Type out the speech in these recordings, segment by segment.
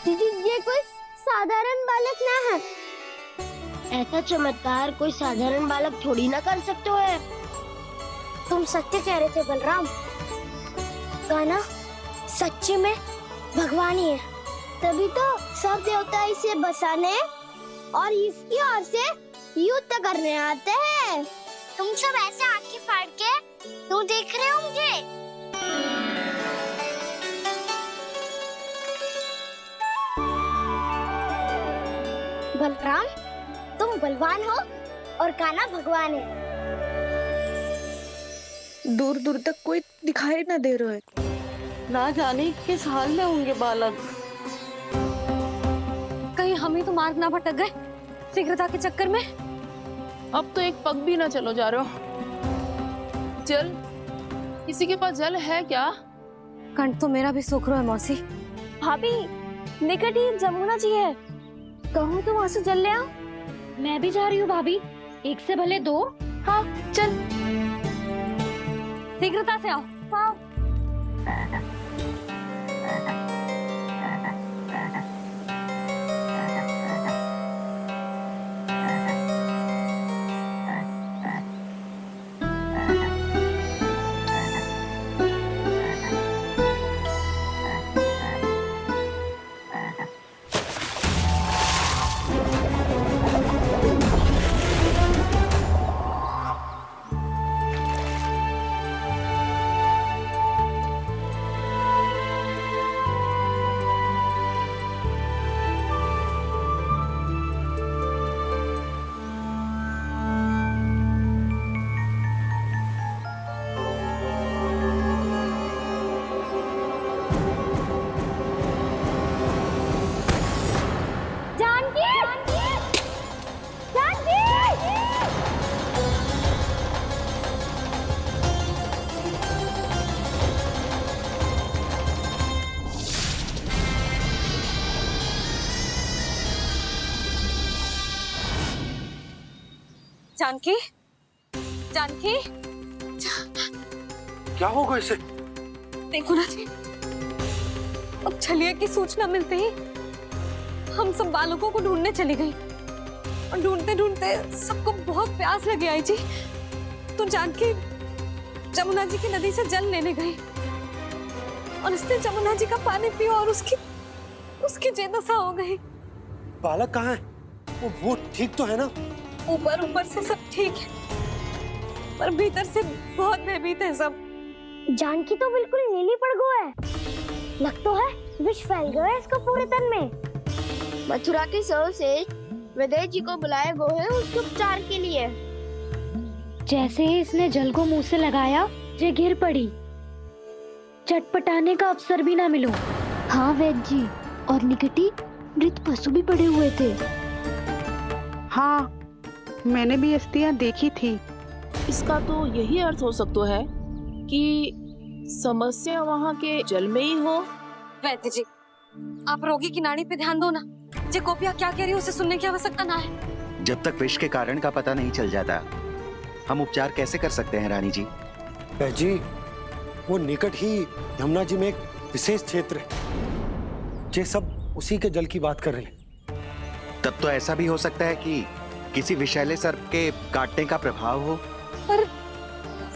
जीजी ये कोई साधारण बालक ना है। ऐसा चमत्कार कोई साधारण बालक थोड़ी ना कर सकते है। तुम सत्य कह रहे थे बलराम। गाना सच्ची में भगवान ही है, तभी तो सब देवता इसे बसाने और इसकी ओर से युद्ध करने आते हैं। तुम सब ऐसे आंखें फाड़ के क्यों देख रहे हो मुझे? बलराम तुम बलवान हो और कान्हा भगवान है। दूर दूर तक कोई दिखाई ना दे रहा है। ना जाने किस हाल में होंगे बालक। कहीं हम ही तो मार्ग ना भटक गए शीघ्रता के चक्कर में। अब तो एक पग भी ना चलो जा रहे हो। जल, किसी के पास जल है क्या? कंठ तो मेरा भी सूख रहा है मौसी। भाभी निकट ही जमुना जी है, कहूँ तो वहाँ से जल ले आओ। मैं भी जा रही हूँ भाभी, एक से भले दो। हाँ चल, शीघ्रता से आओ। हाँ। जानकी, जानकी, क्या होगा इसे? देखो ना जी, अब छलिया की सूचना मिलते ही हम सब बालकों को ढूंढने चली गई और ढूंढते ढूंढते सबको बहुत प्यास लगी आई जी। तो जानकी जमुना जी की नदी से जल लेने गई और उसने जमुना जी का पानी पिया और उसकी जे दशा हो गई। बालक कहाँ है? वो ठीक तो है ना? ऊपर से सब ठीक है, पर भीतर से बहुत भयभीत है सब। जानकी तो बिल्कुल नीली पड़ गई है। लग तो है विष फैल गया है इसको पूरे तन में। मथुरा के सर्वश्रेष्ठ विदेह जी को बुलाए गए हैं उसके उपचार के लिए। जैसे ही इसने जल को मुंह से लगाया, जे गिर पड़ी। चटपटाने का अवसर भी ना मिलो। हाँ वैद्य जी, और निकटी मृत पशु भी पड़े हुए थे। हाँ, मैंने भी अस्थियां देखी थी। इसका तो यही अर्थ हो सकता है कि समस्या वहाँ के जल में ही हो। वैद्य जी, आप रोगी की नाड़ी पे ध्यान दो ना। जे गोपिया क्या कह रही है उसे सुनने की आवश्यकता ना है। जब तक विष के कारण का पता नहीं चल जाता, हम उपचार कैसे कर सकते हैं रानी जी? जी, वो निकट ही यमुना जी में एक विशेष क्षेत्र है। ये सब उसी के जल की बात कर रहे हैं। तब तो ऐसा भी हो सकता है कि किसी विषैले सर्प के काटने का प्रभाव हो। पर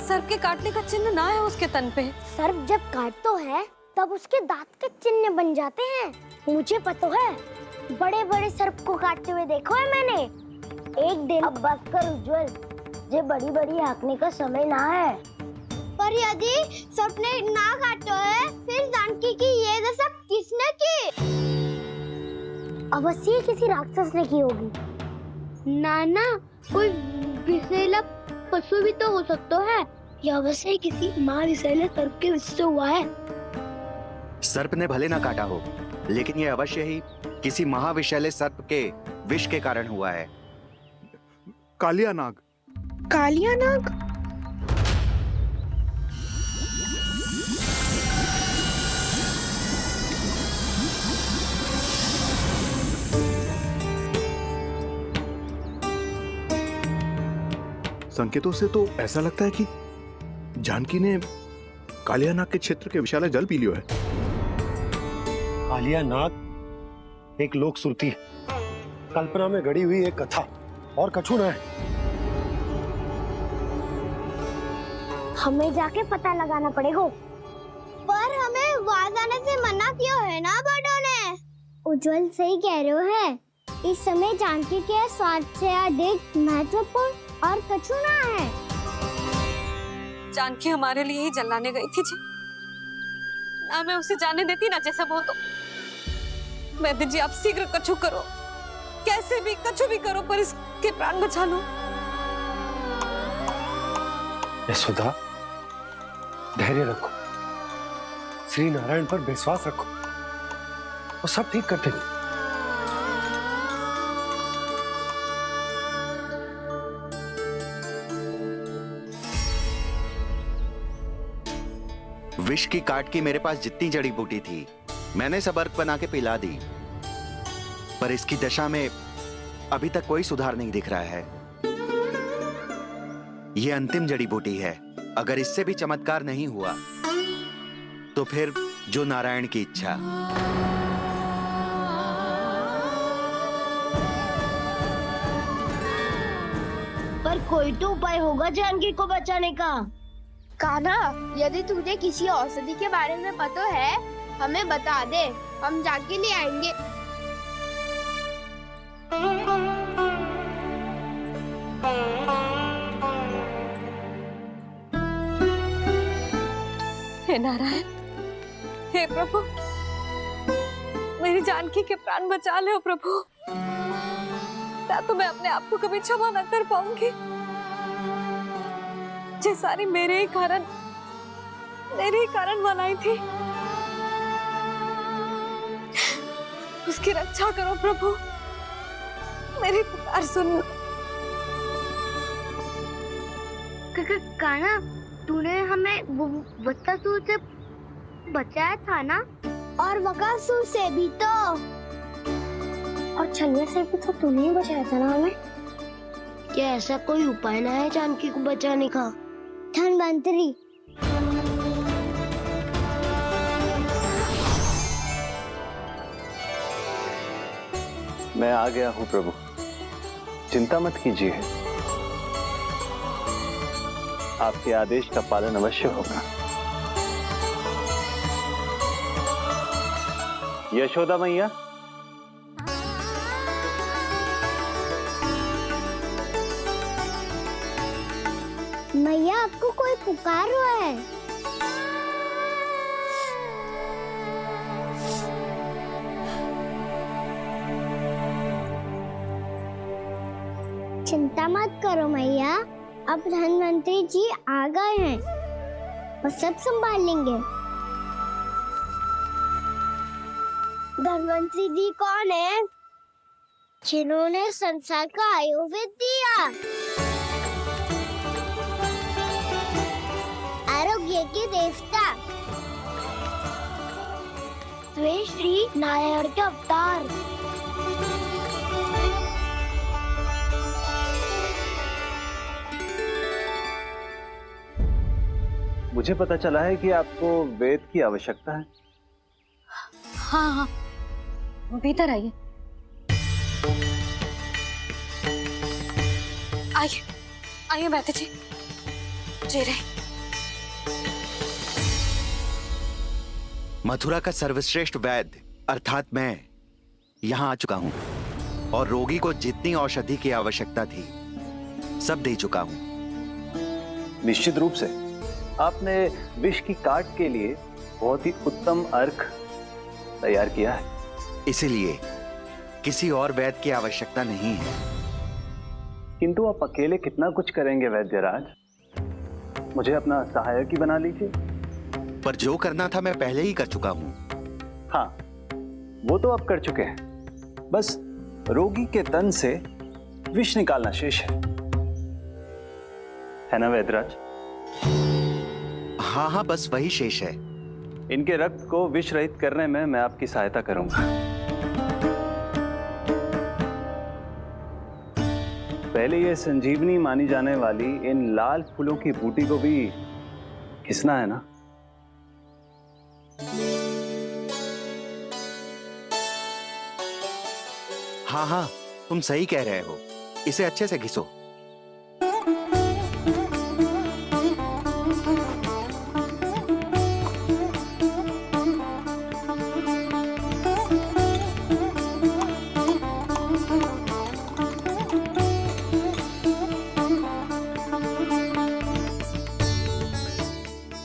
सर्प के काटने का चिन्ह ना है उसके तन पे। सर्प जब काटता है तब उसके दांत के चिन्ह बन जाते हैं। मुझे पता है, बड़े बड़े सर्प को काटते हुए देखो है मैंने। एक दिन अब बस कर उज्जवल, ये बड़ी बड़ी हाँकने का समय ना है। पर यदि सर्प ने ना काटा है, फिर जानकी की ये दशा किसने की? अवश्य किसी राक्षस ने की होगी। नाना, कोई विषैला पशु भी तो हो सकता है। यह अवश्य किसी माँ विषैले सर्प के विष से हुआ है। सर्प ने भले ना काटा हो, लेकिन यह अवश्य ही किसी महाविषैले सर्प के विष के कारण हुआ है। कालिया नाग। कालिया नाग? संकेतों से तो ऐसा लगता है कि जानकी ने कालिया नाग के क्षेत्र के विशाल जल पी लियो है। कालिया नाग एक लोक सुरती है, कल्पना में गढ़ी हुई एक कथा, और कछु ना है। हमें जाके पता लगाना पड़ेगा। पर हमें वहां जाने से मना क्यों है ना बड़ों ने? उज्जवल सही कह रहे हो है। इस समय जानकी के स्वार्थ से अधिक महत्वपूर्ण और कछु ना है। जानकी हमारे लिए ही जलाने गई थी जी, ना मैं उसे जाने देती ना जैसा वो तो। वैद्य जी आप शीघ्र कछु करो, कैसे भी कछु भी करो, पर इसके प्राण बचा लो। यशोदा, धैर्य रखो, श्री नारायण पर विश्वास रखो, वो सब ठीक कर देंगे। विष की काट की मेरे पास जितनी जड़ी बूटी थी मैंने सब अर्क बना के पिला दी, पर इसकी दशा में अभी तक कोई सुधार नहीं दिख रहा है। यह अंतिम जड़ी बूटी है, अगर इससे भी चमत्कार नहीं हुआ तो फिर जो नारायण की इच्छा। पर कोई तो उपाय होगा जानकी को बचाने का। कान्हा, यदि तुझे किसी औषधि के बारे में पता है हमें बता दे, हम जाके ले आएंगे। हे नारायण, हे प्रभु, मेरी जानकी के प्राण बचा ले प्रभु। या तो मैं अपने आप को कभी क्षमा न कर पाऊंगी। ये सारी मेरे ही कारण बनाई थी। उसकी रक्षा करो प्रभु, मेरी पुकार सुनो। कान्हा, तूने हमें वत्सासुर से बचाया था ना? और बकासुर से भी तो, और छलवे से भी तो तूने ही बचाया था ना हमें। क्या ऐसा कोई उपाय ना है जानकी को बचाने का? धन्वंतरी, मैं आ गया हूँ प्रभु, चिंता मत कीजिए, आपके आदेश का पालन अवश्य होगा। यशोदा मैया, मैया आपको कोई पुकार रहा है। चिंता मत करो मैया, अब धन्वंतरी जी आ गए हैं, वो सब संभाल लेंगे। धन्वंतरी जी कौन है? जिन्होंने संसार का आयुर्वेद दिया, आरोग्य के देवता, वे श्री नारायण के अवतार। मुझे पता चला है कि आपको वेद की आवश्यकता है। हाँ हाँ, भीतर आइए। आइए आइए बैठे जी, जी रहे। मथुरा का सर्वश्रेष्ठ वैद्य अर्थात मैं यहां आ चुका हूं और रोगी को जितनी औषधि की आवश्यकता थी सब दे चुका हूं। निश्चित रूप से आपने विष की काट के लिए बहुत ही उत्तम अर्क तैयार किया है, इसीलिए किसी और वैद्य की आवश्यकता नहीं है। किंतु आप अकेले कितना कुछ करेंगे वैद्यराज, मुझे अपना सहायक ही बना लीजिए। पर जो करना था मैं पहले ही कर चुका हूं। हाँ, वो तो आप कर चुके हैं, बस रोगी के तन से विष निकालना शेष है ना वैद्यराज? हाँ हाँ, बस वही शेष है। इनके रक्त को विष रहित करने में मैं आपकी सहायता करूंगा। पहले ये संजीवनी मानी जाने वाली इन लाल फूलों की बूटी को भी घिसना है ना? हाँ हाँ, तुम सही कह रहे हो, इसे अच्छे से घिसो।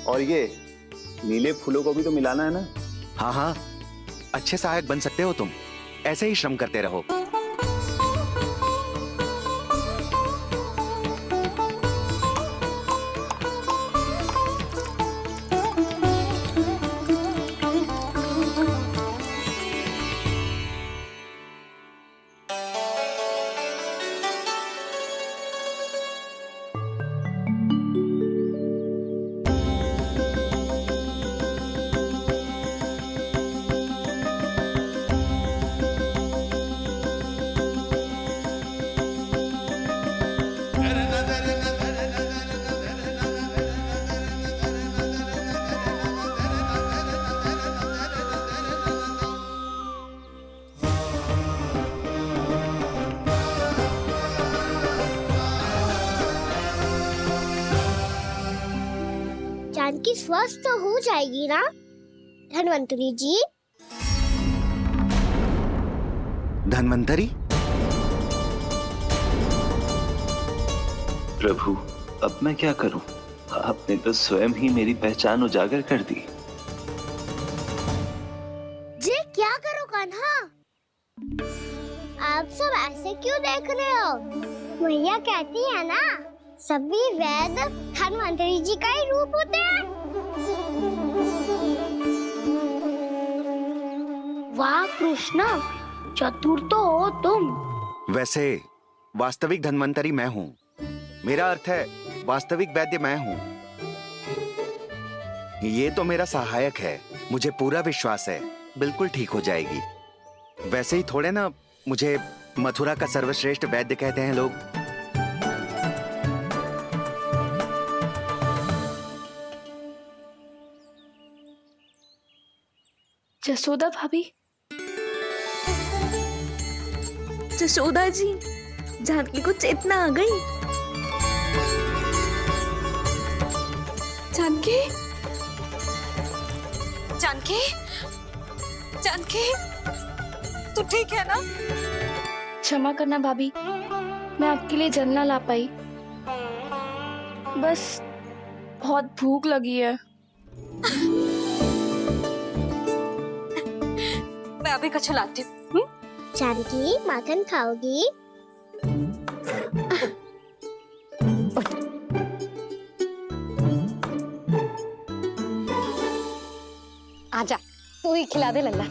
और ये नीले फूलों को भी तो मिलाना है ना? हाँ हाँ, अच्छे सहायक बन सकते हो तुम, ऐसे ही श्रम करते रहो। जानकी स्वस्थ हो जाएगी ना धन्वंतरी जी? धन्वंतरी? प्रभु, अब मैं क्या करूं? आपने तो स्वयं ही मेरी पहचान उजागर कर दी। जी क्या करो कान्हा? आप सब ऐसे क्यों देख रहे हो? मैया कहती है ना, सभी वेद धन्वंतरी जी का ही रूप होते हैं। वाह कृष्णा, चतुर तो हो तुम। वैसे वास्तविक धन्वंतरी मैं हूँ, मेरा अर्थ है वास्तविक वैद्य मैं हूँ। ये तो मेरा सहायक है, मुझे पूरा विश्वास है बिल्कुल ठीक हो जाएगी। वैसे ही थोड़े ना मुझे मथुरा का सर्वश्रेष्ठ वैद्य कहते हैं लोग। जसोदा भाभी, जसोदा जी, जानकी को चेतना आ गई। जानकी, जानकी, जानकी, तू ठीक है ना? क्षमा करना भाभी, मैं आपके लिए जल ना ला पाई, बस बहुत भूख लगी है। मैं अभी कच्छ लाती हूँ। जानकी माखन खाओगी? आजा, तू ही खिला दे लल्ला।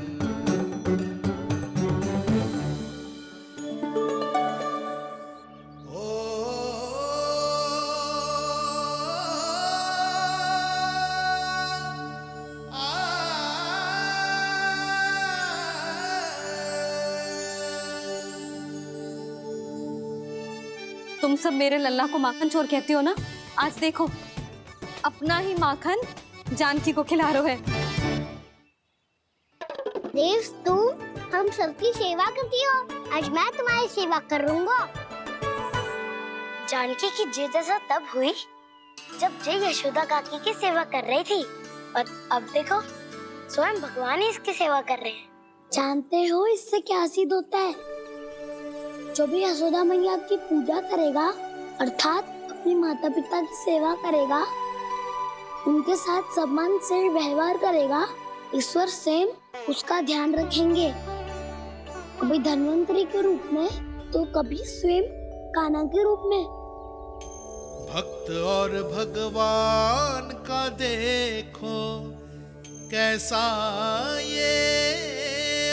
तुम सब मेरे लल्ला को माखन चोर कहती हो ना? आज देखो, अपना ही माखन जानकी को खिला रहे है। देव, तुम हम सबकी सेवा करती हो, आज मैं तुम्हारी सेवा करूंगा। जानकी की जिज्ञासा तब हुई जब जय यशोदा काकी की सेवा कर रही थी, और अब देखो स्वयं भगवान ही इसकी सेवा कर रहे हैं। जानते हो इससे क्या सिद्ध होता है? जो भी यशोदा मैया की पूजा करेगा, अर्थात अपने माता पिता की सेवा करेगा, उनके साथ सम्मान से व्यवहार करेगा, ईश्वर स्वयं उसका ध्यान रखेंगे। कभी धन्वंतरी के रूप में तो कभी स्वयं कान्हा के रूप में। भक्त और भगवान का देखो कैसा ये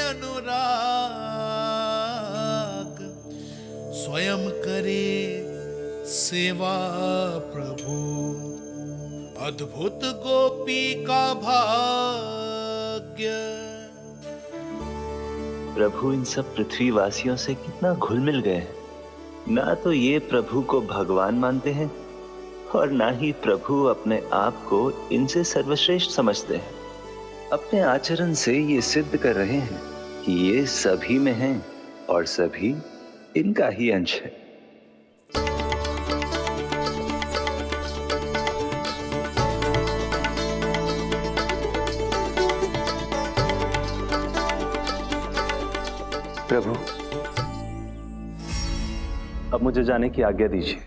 अनुराग, स्वयं करे सेवा प्रभु, अद्भुत गोपी का भाग्य। प्रभु इन सब पृथ्वीवासियों से कितना घुल मिल गए हैं। ना तो ये प्रभु को भगवान मानते हैं और ना ही प्रभु अपने आप को इनसे सर्वश्रेष्ठ समझते हैं। अपने आचरण से ये सिद्ध कर रहे हैं कि ये सभी में हैं और सभी इनका ही अंश है। प्रभु, अब मुझे जाने की आज्ञा दीजिए।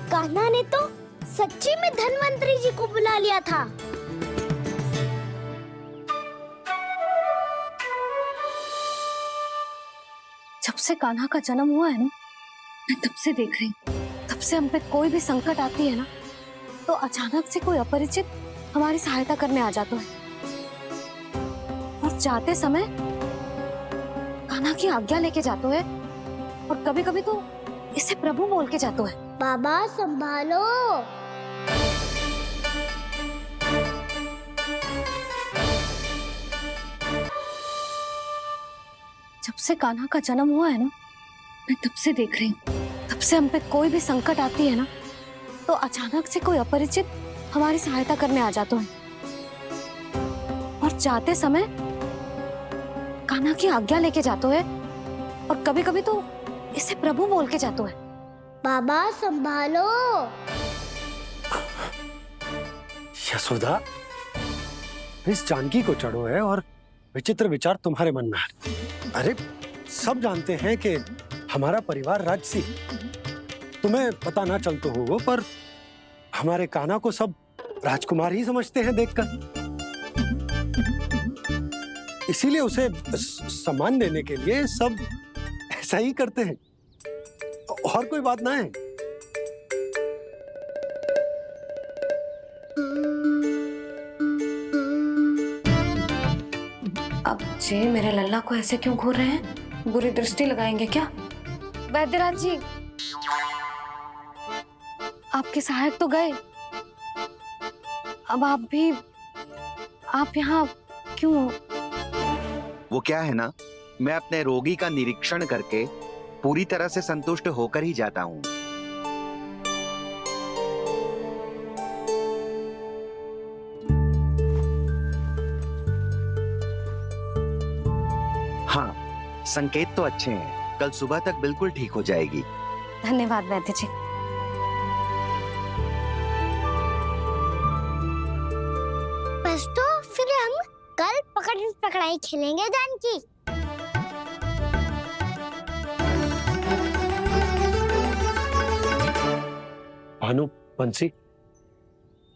कान्हा ने तो सच्ची में धन्वंतरी जी को बुला लिया था। जब से कान्हा का जन्म हुआ है ना, मैं तब से देख रही हूँ, तब से हम पे कोई भी संकट आती है ना, तो अचानक से कोई अपरिचित हमारी सहायता करने आ जाता है। और जाते समय कान्हा की आज्ञा लेके जाते है, और कभी कभी तो इसे प्रभु बोल के जाते है। बाबा संभालो। जब से कान्हा का जन्म हुआ है ना, मैं तब से देख रही हूँ, तब से हम पे कोई भी संकट आती है ना, तो अचानक से कोई अपरिचित हमारी सहायता करने आ जाता है। और जाते समय कान्हा की आज्ञा लेके जाते है, और कभी कभी तो इसे प्रभु बोल के जाते है। बाबा संभालो। यशोदा, इस जानकी को चढ़ो है और विचित्र विचार तुम्हारे मन में है। अरे सब जानते हैं कि हमारा परिवार राजसी, तुम्हें पता ना चलता होगा, पर हमारे कान्हा को सब राजकुमार ही समझते हैं देखकर। इसीलिए उसे सम्मान देने के लिए सब ऐसा ही करते हैं, और कोई बात ना है। अब जे मेरे लल्ला को ऐसे क्यों घूर रहे हैं? बुरी दृष्टि लगाएंगे क्या? वैद्यराज जी, आपके सहायक तो गए, अब आप यहाँ क्यों? वो क्या है ना, मैं अपने रोगी का निरीक्षण करके पूरी तरह से संतुष्ट होकर ही जाता हूँ। हाँ, संकेत तो अच्छे हैं, कल सुबह तक बिल्कुल ठीक हो जाएगी। धन्यवाद वैद्य जी। बस तो फिर हम कल पकड़न पकड़ाई खेलेंगे जानकी। भानु, बंसी,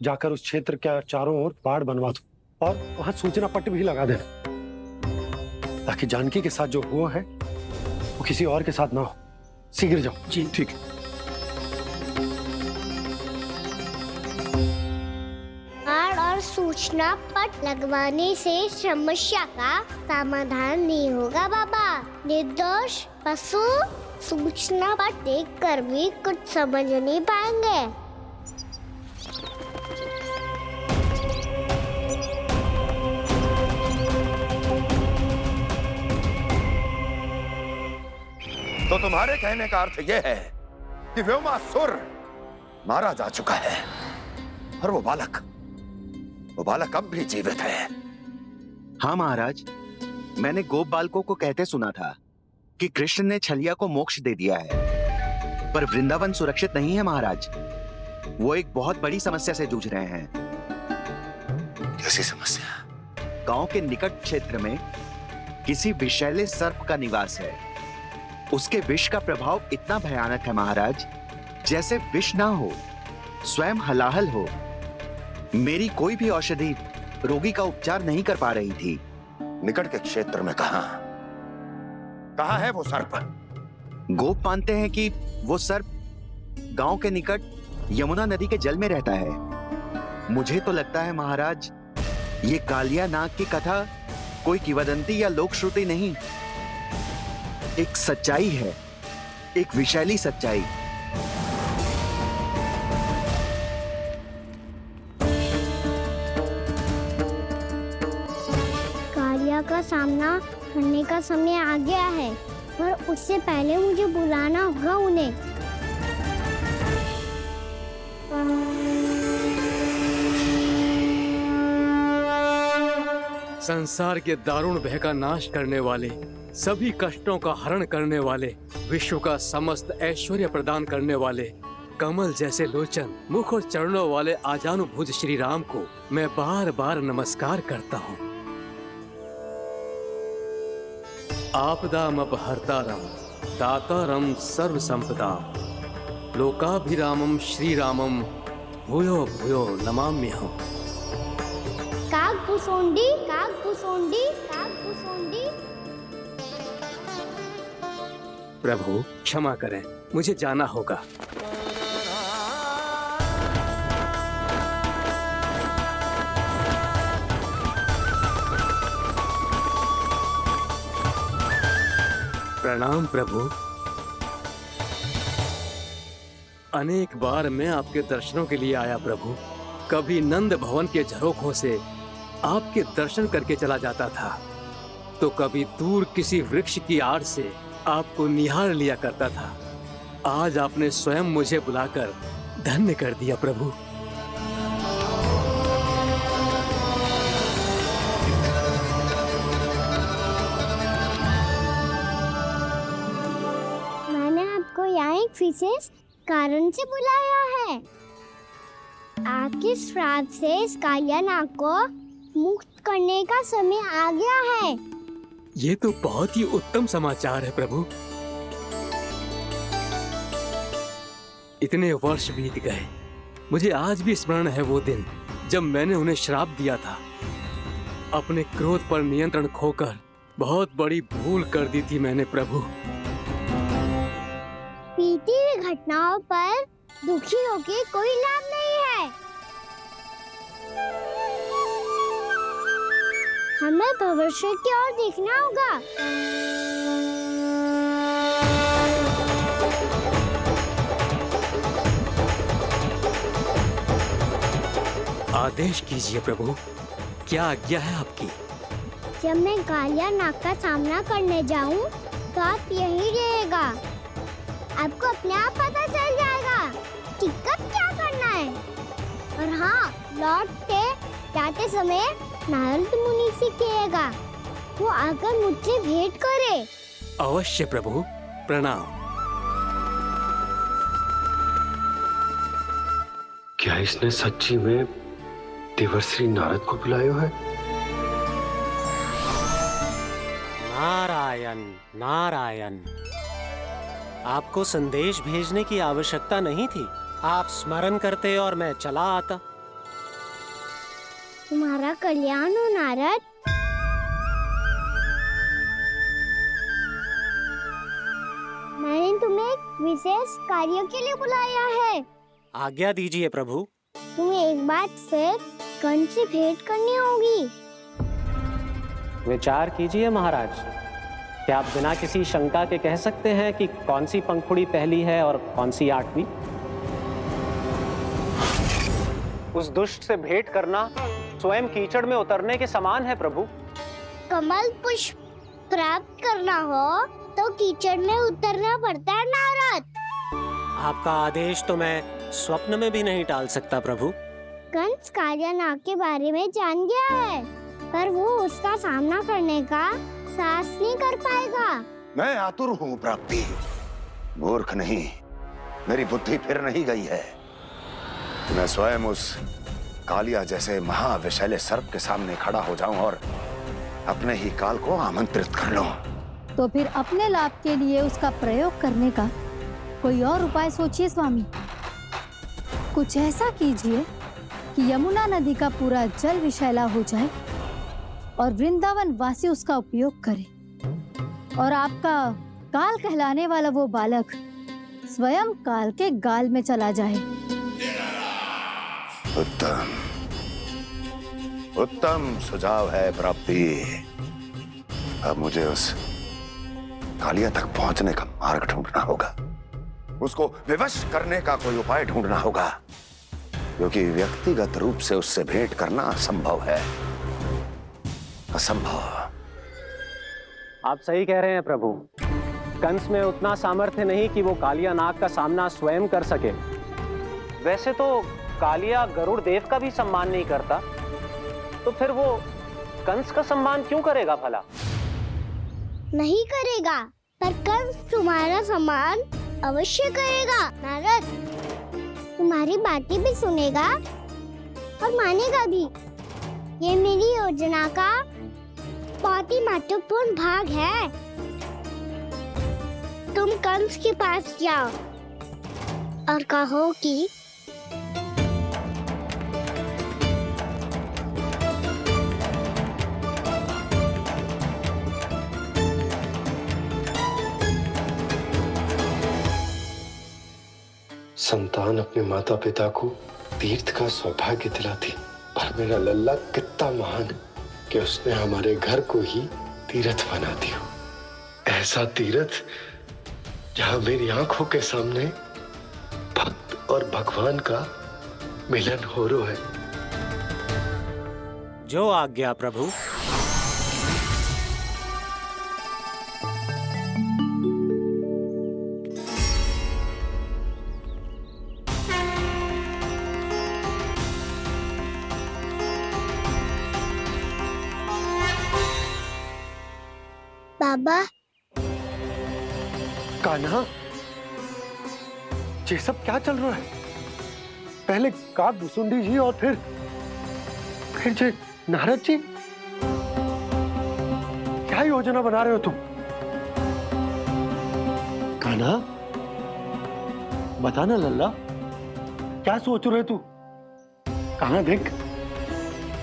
जाकर उस क्षेत्र के चारों ओर बाड़ बनवा दो और वहां सूचना पट्ट भी लगा देना, ताकि जानकी के साथ जो हुआ है वो किसी और के साथ ना हो। शीघ्र जाओ। जी ठीक है। बाड़ और सूचना पट लगवाने से समस्या का समाधान नहीं होगा बाबा। निर्दोष पशु सूचना पट देखकर भी कुछ समझ नहीं पाएंगे। तो तुम्हारे कहने का अर्थ यह है कि व्योमासुर मारा जा चुका है और वो बालक अब भी जीवित है। हाँ महाराज, मैंने गोप बालकों को कहते सुना था कि कृष्ण ने छलिया को मोक्ष दे दिया है, पर वृंदावन सुरक्षित नहीं है महाराज। वो एक बहुत बड़ी समस्या से जूझ रहे हैं। कैसी समस्या? गांव के निकट क्षेत्र में किसी विषैले सर्प का निवास है। उसके विष का प्रभाव इतना भयानक है महाराज, जैसे विष ना हो, स्वयं हलाहल हो। मेरी कोई भी औषधि रोगी का उपचार नहीं कर पा रही थी। निकट के क्षेत्र में कहां है वो सर्प? गोप मानते हैं कि वो सर्प गांव के निकट यमुना नदी के जल में रहता है। मुझे तो लगता है महाराज, ये कालिया नाग की कथा कोई किंवदंती या लोक श्रुति नहीं, एक सच्चाई है, एक विशैली सच्चाई। कालिया का सामना करने का समय आ गया है, पर उससे पहले मुझे बुलाना होगा उन्हें। संसार के दारुण भय का नाश करने वाले, सभी कष्टों का हरण करने वाले, विश्व का समस्त ऐश्वर्य प्रदान करने वाले, कमल जैसे लोचन, मुख और चरणों वाले आजानुभुज श्री राम को मैं बार बार नमस्कार करता हूँ। आपदामपहर्तारं दातारं सर्व संपदाम लोकाभिरामं श्री रामम भूयो भूयो नमाम्यहम्। कागभूषोंडी, कागभूषोंडी, कागभूषोंडी। प्रभु क्षमा करें, मुझे जाना होगा। प्रणाम प्रभु। अनेक बार मैं आपके दर्शनों के लिए आया प्रभु। कभी नंद भवन के झरोखों से आपके दर्शन करके चला जाता था, तो कभी दूर किसी वृक्ष की आड़ से आपको निहार लिया करता था। आज आपने स्वयं मुझे बुलाकर धन्य कर दिया प्रभु। मैंने आपको यहाँ एक विशेष कारण से बुलाया है। आपके श्राप से इस कालिया नाग को मुक्त करने का समय आ गया है। ये तो बहुत ही उत्तम समाचार है प्रभु। इतने वर्ष बीत गए, मुझे आज भी स्मरण है वो दिन जब मैंने उन्हें श्राप दिया था। अपने क्रोध पर नियंत्रण खोकर बहुत बड़ी भूल कर दी थी मैंने प्रभु। बीती हुई घटनाओं पर दुखी होके कोई लाभ नहीं है। हमें भविष्य की ओर देखना होगा। आदेश कीजिए प्रभु, क्या आज्ञा है आपकी? जब मैं कालिया नाग का सामना करने जाऊं, तो आप यहीं रहिएगा। आपको अपने आप पता चल जाएगा कि कब क्या करना है। और हाँ, लौटते जाते समय नारद मुनि से कहिएगा, वो आकर मुझसे भेंट करे। अवश्य प्रभु, प्रणाम। क्या इसने सच्ची में देवर्षि नारद को बुलाया है? नारायण नारायण, आपको संदेश भेजने की आवश्यकता नहीं थी। आप स्मरण करते और मैं चला आता। तुम्हारा कल्याण हो नारद। मैंने तुम्हें एक विशेष कार्य के लिए बुलाया है। आज्ञा दीजिए प्रभु। तुम्हें एक बार फिर कंस से भेंट करनी होगी। विचार कीजिए महाराज, क्या आप बिना किसी शंका के कह सकते हैं कि कौन सी पंखुड़ी पहली है और कौन सी आठवीं? उस दुष्ट से भेंट करना स्वयं कीचड़ में उतरने के समान है प्रभु। कमल पुष्प प्राप्त करना हो तो कीचड़ में उतरना पड़ता है नारद। आपका आदेश तो मैं स्वप्न में भी नहीं टाल सकता प्रभु। कंस कालिया नाग के बारे में जान गया है, पर वो उसका सामना करने का साहस नहीं कर पाएगा। मैं आतुर हूँ प्राप्ति, मूर्ख नहीं। मेरी बुद्धि फिर नहीं गई है। मैं स्वयं उस कालिया जैसे महाविशैले सर्प के सामने खड़ा हो जाऊं और अपने ही काल को आमंत्रित कर लूं। तो फिर अपने लाभ के लिए उसका प्रयोग करने का कोई और उपाय सोचिए स्वामी। कुछ ऐसा कीजिए कि यमुना नदी का पूरा जल विशैला हो जाए और वृंदावन वासी उसका उपयोग करे, और आपका काल कहलाने वाला वो बालक स्वयं काल के गाल में चला जाए। उत्तम उत्तम सुझाव है प्राप्ति। अब मुझे उस कालिया तक पहुंचने का मार्ग ढूंढना होगा, उसको विवश करने का कोई उपाय ढूंढना होगा, क्योंकि व्यक्तिगत रूप से उससे भेंट करना असंभव है, असंभव। आप सही कह रहे हैं प्रभु। कंस में उतना सामर्थ्य नहीं कि वो कालिया नाग का सामना स्वयं कर सके। वैसे तो कालिया गरुड़ देव का भी सम्मान नहीं करता, तो फिर वो कंस का सम्मान क्यों करेगा भला? नहीं करेगा, पर कंस तुम्हारा सम्मान अवश्य करेगा। नारद तुम्हारी बातें भी सुनेगा और मानेगा भी। ये मेरी योजना का बहुत ही महत्वपूर्ण भाग है। तुम कंस के पास जाओ और कहो कि संतान अपने माता पिता को तीर्थ का सौभाग्य दिलाती, और मेरा लल्ला कितना महान कि उसने हमारे घर को ही तीर्थ बना दिया। ऐसा तीर्थ जहां मेरी आंखों के सामने भक्त और भगवान का मिलन हो रहा है। जो आज्ञा प्रभु। बाबा। कान्हा, ये सब क्या चल रहा है? पहले काग भुसुंडी जी और फिर जे नारद जी। क्या योजना बना रहे हो तुम? कान्हा, बताना लल्ला, क्या सोच रहे तू? कान्हा देख,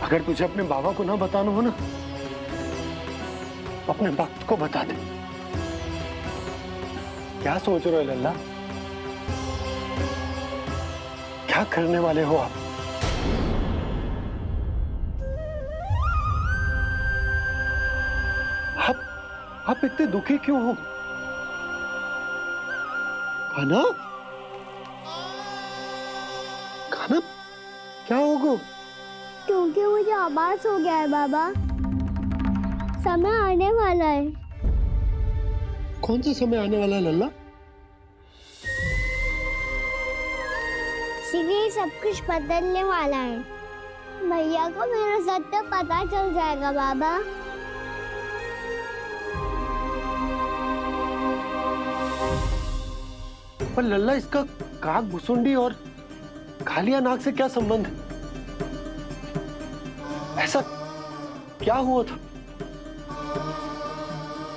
अगर तुझे अपने बाबा को ना बताना हो ना, अपने भक्त को बता दे। क्या सोच रहे हो लल्ला? क्या करने वाले हो आप? आप इतने दुखी क्यों हो? कान्हा, कान्हा, क्या होगा? क्योंकि मुझे आभास हो गया है बाबा, समय आने वाला है। कौन सा समय आने वाला है लल्ला? सीधे सब कुछ बदलने वाला है। भैया को मेरा सत्य पता चल जाएगा बाबा। पर लल्ला, इसका काग भुसुंडी और कालिया नाग से क्या संबंध है? ऐसा क्या हुआ था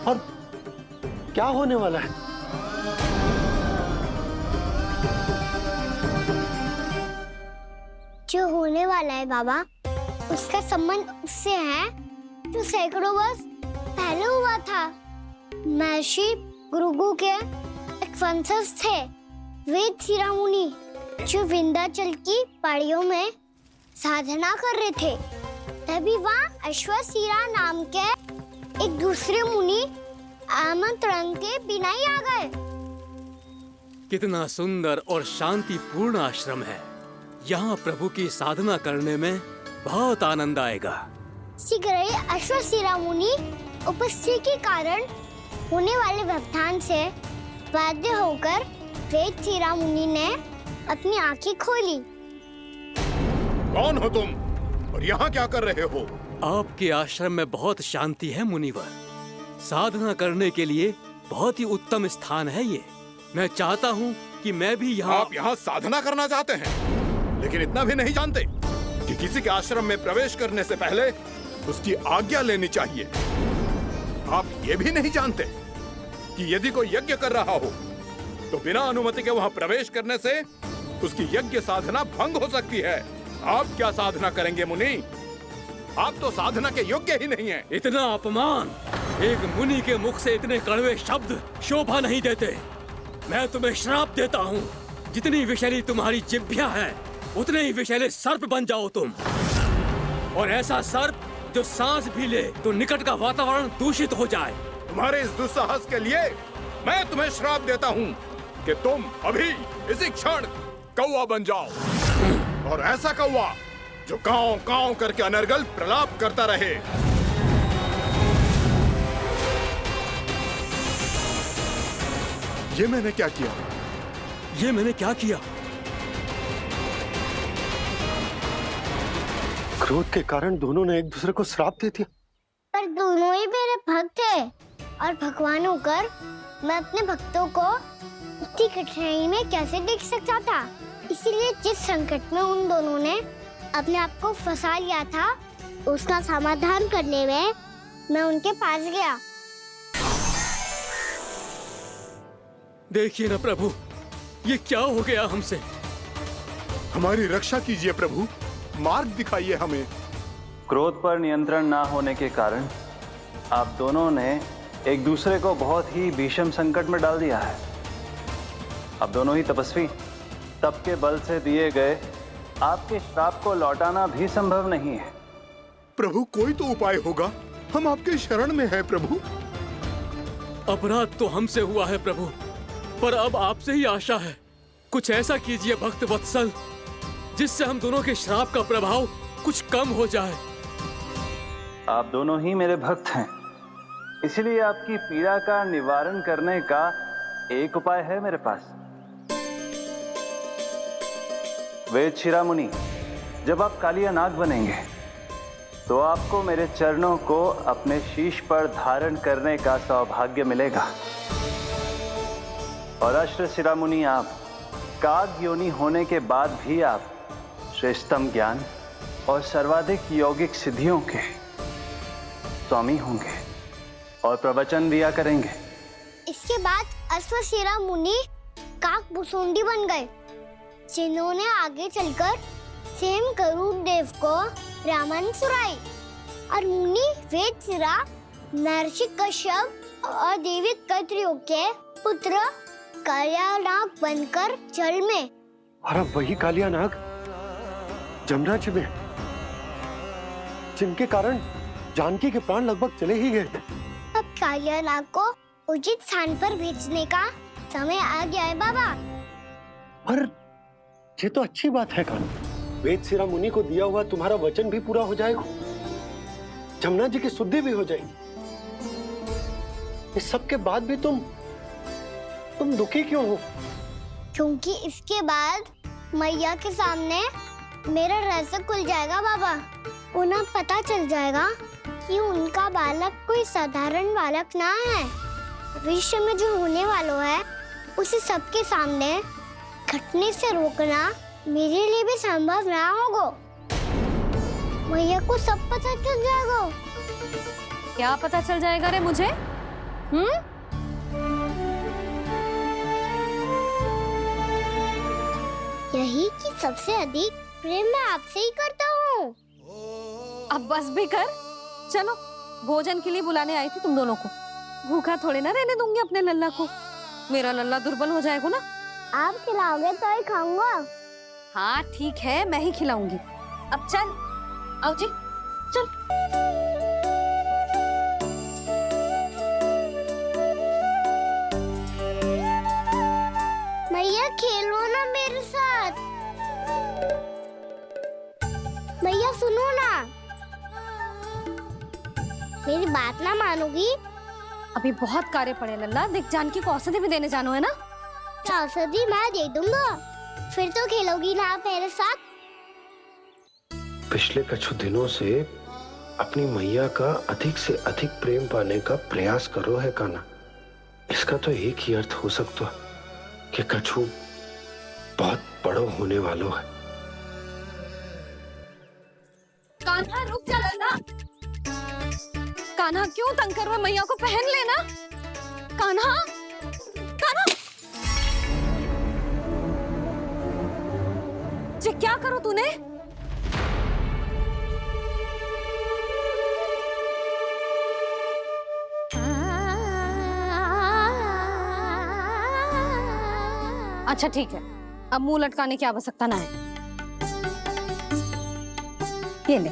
और क्या होने वाला है? जो होने वाला है बाबा, उसका संबंध उससे है जो सैकड़ों वर्ष पहले हुआ था। महर्षि भृगु के एक वंशज थे, वेद शिरा मुनि, जो विंध्याचल की पहाड़ियों में साधना कर रहे थे। तभी वहाँ अश्वशिरा नाम के एक दूसरे मुनि आमंत्रण के बिना ही आ गए। कितना सुंदर और शांतिपूर्ण आश्रम है। यहाँ प्रभु की साधना करने में बहुत आनंद आएगा। शीघ्र ही अश्वशिरा मुनि उपस्थिति के कारण होने वाले व्यवधान से बाध्य होकर वेद शिरा मुनि ने अपनी आंखें खोली। कौन हो तुम और यहाँ क्या कर रहे हो? आपके आश्रम में बहुत शांति है मुनिवर। साधना करने के लिए बहुत ही उत्तम स्थान है ये। मैं चाहता हूँ कि मैं भी यहाँ। आप यहाँ साधना करना चाहते हैं, लेकिन इतना भी नहीं जानते कि किसी के आश्रम में प्रवेश करने से पहले उसकी आज्ञा लेनी चाहिए। आप ये भी नहीं जानते कि यदि कोई यज्ञ कर रहा हो तो बिना अनुमति के वहाँ प्रवेश करने से उसकी यज्ञ साधना भंग हो सकती है। आप क्या साधना करेंगे मुनि? आप तो साधना के योग्य ही नहीं हैं। इतना अपमान! एक मुनि के मुख से इतने कड़वे शब्द शोभा नहीं देते। मैं तुम्हें श्राप देता हूँ। जितनी विषैली तुम्हारी जिह्वा है, उतने ही विषैले सर्प बन जाओ तुम। और ऐसा सर्प जो सांस भी ले तो निकट का वातावरण दूषित हो जाए। तुम्हारे इस दुस्साहस के लिए मैं तुम्हें श्राप देता हूँ कि तुम अभी इसी क्षण कौवा बन जाओ, और ऐसा कौवा जो कांव कांव करके अनर्गल प्रलाप करता रहे। ये मैंने क्या किया? ये मैंने क्या किया? क्रोध के कारण दोनों ने एक दूसरे को श्राप दे दिया। पर दोनों ही मेरे भक्त थे, और भगवान होकर मैं अपने भक्तों को इतनी कठिनाई में कैसे देख सकता था। इसीलिए जिस संकट में उन दोनों ने अपने आप को फंसा लिया था, उसका समाधान करने में मैं उनके पास गया। देखिए ना प्रभु, ये क्या हो गया हमसे। हमारी रक्षा कीजिए प्रभु, मार्ग दिखाइए हमें। क्रोध पर नियंत्रण ना होने के कारण आप दोनों ने एक दूसरे को बहुत ही भीषण संकट में डाल दिया है। अब दोनों ही तपस्वी, तप के बल से दिए गए आपके श्राप को लौटाना भी संभव नहीं है। प्रभु कोई तो उपाय होगा, हम आपके शरण में हैं प्रभु। अपराध तो हमसे हुआ है प्रभु, पर अब आपसे ही आशा है। कुछ ऐसा कीजिए भक्त वत्सल, जिससे हम दोनों के श्राप का प्रभाव कुछ कम हो जाए। आप दोनों ही मेरे भक्त हैं, इसलिए आपकी पीड़ा का निवारण करने का एक उपाय है मेरे पास। वेद शिरोमणि, जब आप कालिया नाग बनेंगे तो आपको मेरे चरणों को अपने शीश पर धारण करने का सौभाग्य मिलेगा। और अश्र शिरोमणि, आप काग योनि होने के बाद भी आप श्रेष्ठतम ज्ञान और सर्वाधिक यौगिक सिद्धियों के स्वामी होंगे और प्रवचन दिया करेंगे। इसके बाद अश्वशिरा मुनि काकभूषुंडी बन गए, जिन्होंने आगे चलकर स्वयं गरुड़ देव को रामायण सुनाई। और मुनि वेदशिरा, महर्षि कश्यप और देवी कैत्रियों के पुत्र कालिया नाग बनकर जल में, और अब वही कालिया नाग जमराज में, जिनके कारण जानकी के प्राण लगभग चले ही गए थे। अब कालिया नाग को उचित स्थान पर भेजने का समय आ गया है बाबा। पर ये तो अच्छी बात है कान्हा, वेदशिरा मुनि को दिया हुआ तुम्हारा वचन भी पूरा हो जाएगा, जमुना जी की शुद्धि भी हो जाएगी। इस सब के बाद भी तुम दुखी क्यों हो? क्योंकि इसके बाद मैया के सामने मेरा रहस्य खुल जाएगा बाबा। उन्हें पता चल जाएगा कि उनका बालक कोई साधारण बालक ना है। भविष्य में जो होने वाला है उसे सबके सामने घटने से रोकना मेरे लिए भी संभव ना होगा। मैया को सब पता चल जाएगा। क्या पता चल जाएगा रे मुझे? यही कि सबसे अधिक प्रेम मैं आपसे ही करता हूँ। अब बस भी कर, चलो भोजन के लिए बुलाने आई थी तुम दोनों को। भूखा थोड़े ना रहने दूंगी अपने लल्ला को, मेरा लल्ला दुर्बल हो जाएगा ना। आप खिलाओगे तो ही खाऊंगा। हाँ ठीक है, मैं ही खिलाऊंगी। अब चल, आओ जी, चल। मैया खेलो ना मेरे साथ। मैया सुनो ना, मेरी बात ना मानोगी? अभी बहुत कार्य पड़े लल्ला, देख जानकी को औषधि भी देने जानो है ना। औषधि मैं दे दूंगा, फिर तो खेलोगी ना आप मेरे साथ? पिछले कुछ दिनों से अपनी मैया का अधिक से अधिक प्रेम पाने का प्रयास करो है कान्हा। इसका तो एक ही अर्थ हो सकता है कि कछु बहुत बड़ो होने वालो है। कान्हा रुक जा लल्ला। कान्हा क्यों तंग कर रहा है? मैया को पहन लेना। कान्हा, कान्हा, ये क्या करो तूने? अच्छा ठीक है, अब मुंह लटकाने की आवश्यकता ना है। ये ले।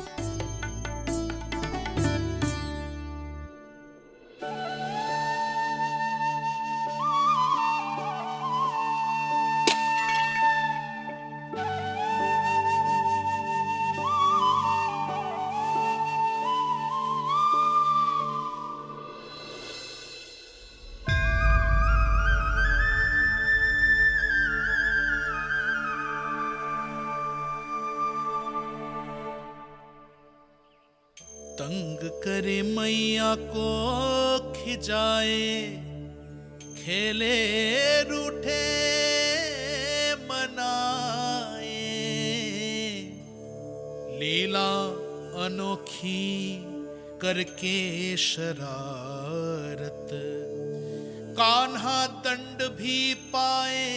तंग करे मैया को खिजाए, खेले रूठे मनाए, लीला अनोखी करके शरारत, कान्हा दंड भी पाए।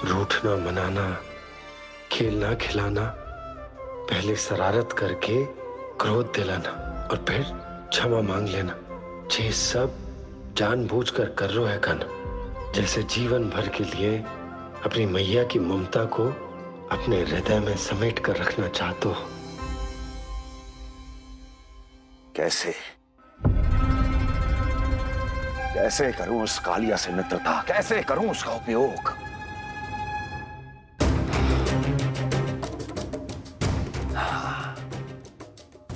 रूठना मनाना, खेलना खिलाना, पहले शरारत करके क्रोध दिलाना और फिर क्षमा मांग लेना, ये सब जानबूझकर कर रहे है कान्हा। जैसे जीवन भर के लिए अपनी मैया की ममता को अपने हृदय में समेट कर रखना चाहते हो। कैसे कैसे करूं उस कालिया से मित्रता, कैसे करूं उसका उपयोग?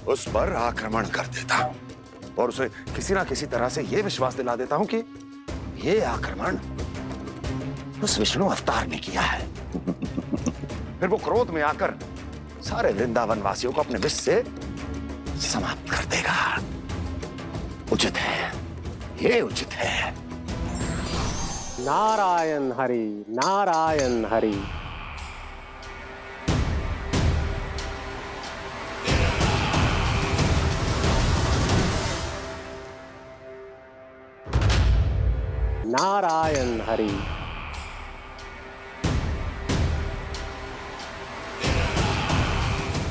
उस पर आक्रमण कर देता हूं और उसे किसी ना किसी तरह से यह विश्वास दिला देता हूं कि यह आक्रमण उस विष्णु अवतार ने किया है। फिर वो क्रोध में आकर सारे वृंदावन वासियों को अपने विष से समाप्त कर देगा। उचित है, ये उचित है। नारायण हरि, नारायण हरि। नारायण हरि।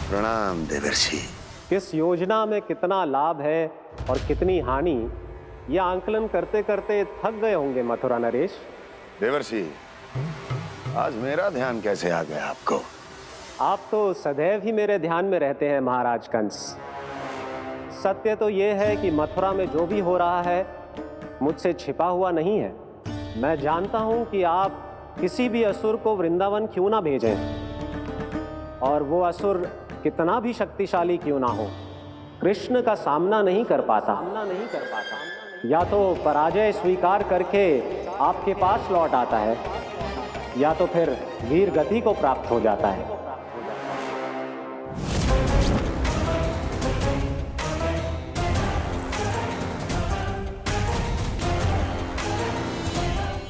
प्रणाम देवर्षि। किस योजना में कितना लाभ है और कितनी हानि, यह आंकलन करते करते थक गए होंगे मथुरा नरेश। देवर्षि, आज मेरा ध्यान कैसे आ गया आपको? आप तो सदैव ही मेरे ध्यान में रहते हैं महाराज कंस। सत्य तो यह है कि मथुरा में जो भी हो रहा है मुझसे छिपा हुआ नहीं है। मैं जानता हूं कि आप किसी भी असुर को वृंदावन क्यों ना भेजें, और वो असुर कितना भी शक्तिशाली क्यों ना हो, कृष्ण का सामना नहीं कर पाता। या तो पराजय स्वीकार करके आपके पास लौट आता है, या तो फिर वीर गति को प्राप्त हो जाता है।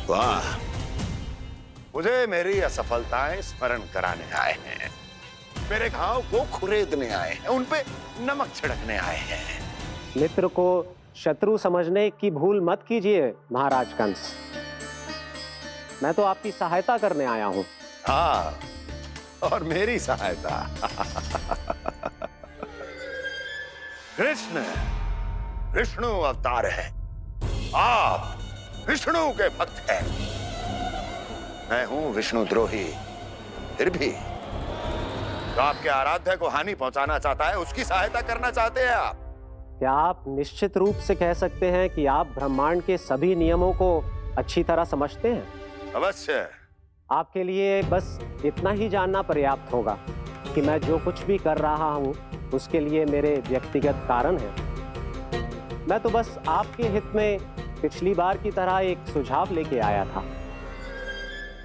वाह, मुझे मेरी असफलताएं स्मरण कराने आए हैं, मेरे घाव को खुरेदने आए हैं, उन पे नमक छिड़कने आए हैं। मित्र को शत्रु समझने की भूल मत कीजिए महाराज कंस। मैं तो आपकी सहायता करने आया हूं। हाँ, और मेरी सहायता। कृष्ण विष्णु अवतार है, आप विष्णु के भक्त हैं। मैं हूं विष्णु द्रोही, फिर भी तो आपके आराध्य को हानि पहुंचाना चाहता है, उसकी सहायता करना चाहते हैं आप। क्या आप निश्चित रूप से कह सकते हैं कि आप ब्रह्मांड के सभी नियमों को अच्छी तरह समझते हैं? अवश्य। आपके लिए बस इतना ही जानना पर्याप्त होगा कि मैं जो कुछ भी कर रहा हूं उसके लिए मेरे व्यक्तिगत कारण हैं। मैं तो बस आपके हित में पिछली बार की तरह एक सुझाव लेके आया था,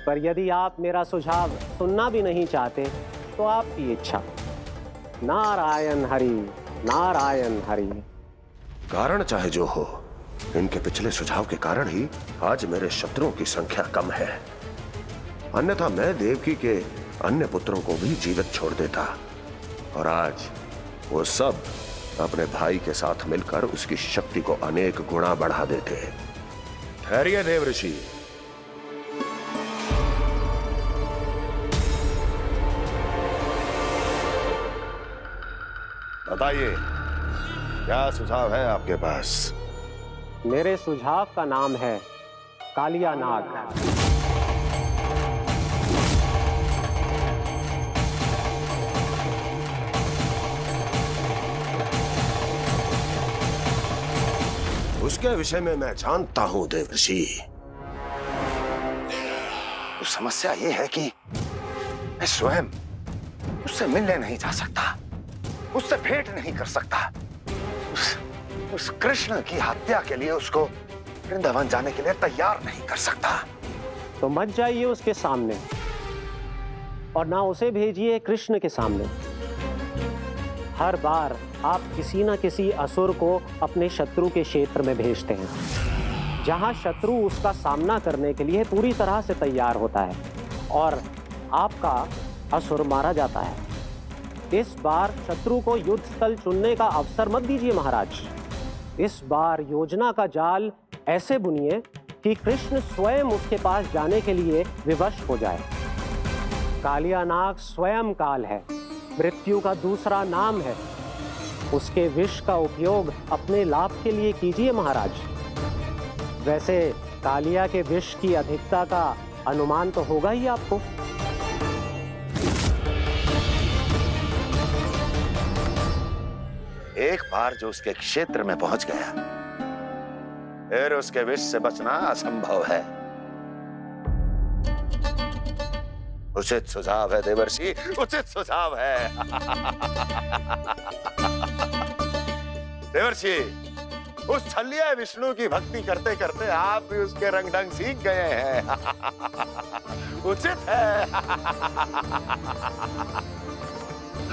पर यदि आप मेरा सुझाव सुनना भी नहीं चाहते तो आपकी इच्छा। नारायण हरि, नारायण हरि। कारण चाहे जो हो, इनके पिछले सुझाव के कारण ही आज मेरे शत्रुओं की संख्या कम है। अन्यथा मैं देवकी के अन्य पुत्रों को भी जीवित छोड़ देता, और आज वो सब अपने भाई के साथ मिलकर उसकी शक्ति को अनेक गुना बढ़ा देते। ठहरिए देवऋषि। बताइए, क्या सुझाव है आपके पास? मेरे सुझाव का नाम है कालिया नाग। उसके विषय में मैं जानता हूं देवर्षि। तो समस्या ये है कि मैं स्वयं उससे मिलने नहीं जा सकता, उससे भेंट नहीं कर सकता। उस कृष्ण की हत्या के लिए उसको वृंदावन जाने के लिए तैयार नहीं कर सकता। तो मत जाइए उसके सामने और ना उसे भेजिए कृष्ण के सामने। हर बार आप किसी ना किसी असुर को अपने शत्रु के क्षेत्र में भेजते हैं, जहां शत्रु उसका सामना करने के लिए पूरी तरह से तैयार होता है और आपका असुर मारा जाता है। इस बार शत्रु को युद्ध स्थल चुनने का अवसर मत दीजिए महाराज। इस बार योजना का जाल ऐसे बुनिए कि कृष्ण स्वयं उसके पास जाने के लिए विवश हो जाए। कालिया नाग स्वयं काल है, मृत्यु का दूसरा नाम है। उसके विष का उपयोग अपने लाभ के लिए कीजिए महाराज। वैसे कालिया के विष की अधिकता का अनुमान तो होगा ही आपको। एक बार जो उसके क्षेत्र में पहुंच गया, फिर उसके विष से बचना असंभव है। उचित सुझाव है देवर्षि, उचित सुझाव है। देवर्षि, उस छलिया विष्णु की भक्ति करते करते आप भी उसके रंग ढंग सीख गए हैं। उचित है।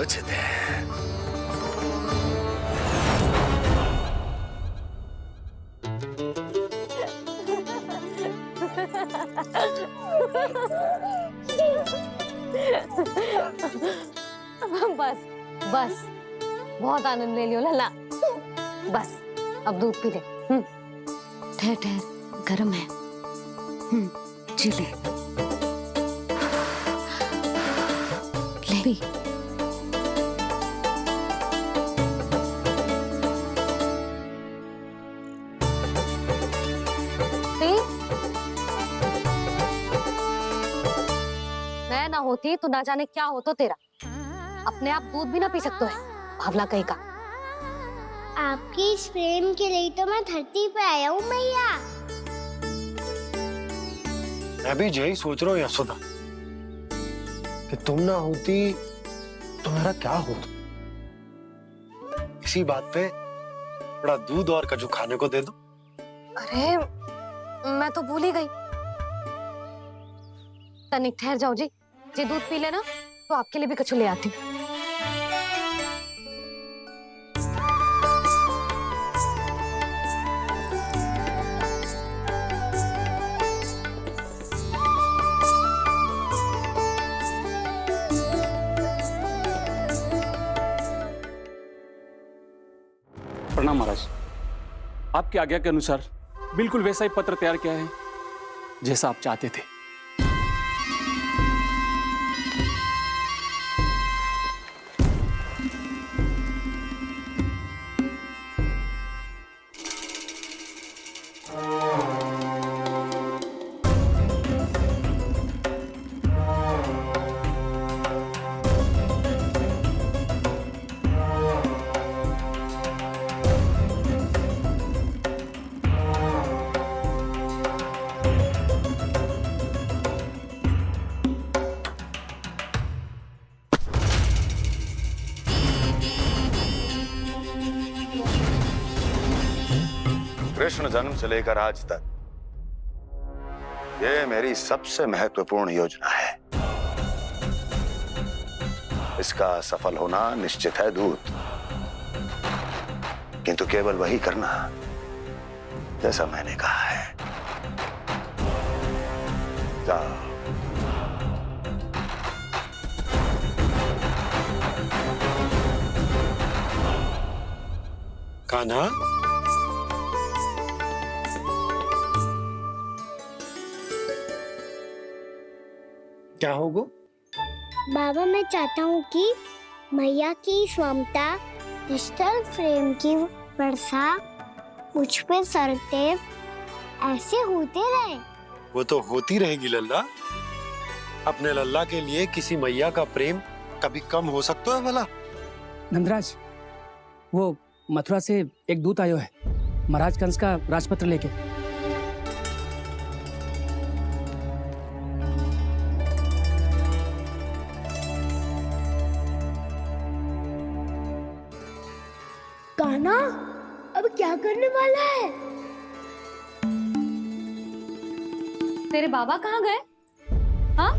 उचित है। बस बस, बहुत आनंद ले लियो लल्ला। बस अब दूध पी ले। ठहर ठहर, गर्म है। जी ले पी। मैं ना होती तो ना जाने क्या हो तो तेरा। अपने आप दूध भी ना पी सकते है, भावला कहीं का। आपकी इस प्रेम के लिए तो मैं धरती पे आया हूँ मैया। मैं भी यही सोच रहा हूँ यशोदा कि तुम ना होती तो मेरा क्या होता। इसी बात पे थोड़ा दूध और कजू खाने को दे दो। अरे मैं तो भूल ही गई। तनिक ठहर जाओ जी, दूध पी लेना तो आपके लिए भी कछु ले आती हूँ। प्रणाम महाराज। आपकी आज्ञा के अनुसार बिल्कुल वैसा ही पत्र तैयार किया है जैसा आप चाहते थे। कृष्ण जन्म से लेकर आज तक ये मेरी सबसे महत्वपूर्ण योजना है। इसका सफल होना निश्चित है दूत, किंतु केवल वही करना जैसा मैंने कहा है। जाओ। कान्हा, क्या होगा? बाबा, मैं चाहता हूँ कि मैया की इस ममता क्रिस्टल फ्रेम की वर्षा मुझ पे सरते ऐसे होते रहे। वो तो होती रहेगी लल्ला। अपने लल्ला के लिए किसी मैया का प्रेम कभी कम हो सकता है भला? नंदराज, वो मथुरा से एक दूत आयो है महाराज कंस का राजपत्र लेके। कान्हा अब क्या करने वाला है? तेरे बाबा कहाँ गए? हाँ?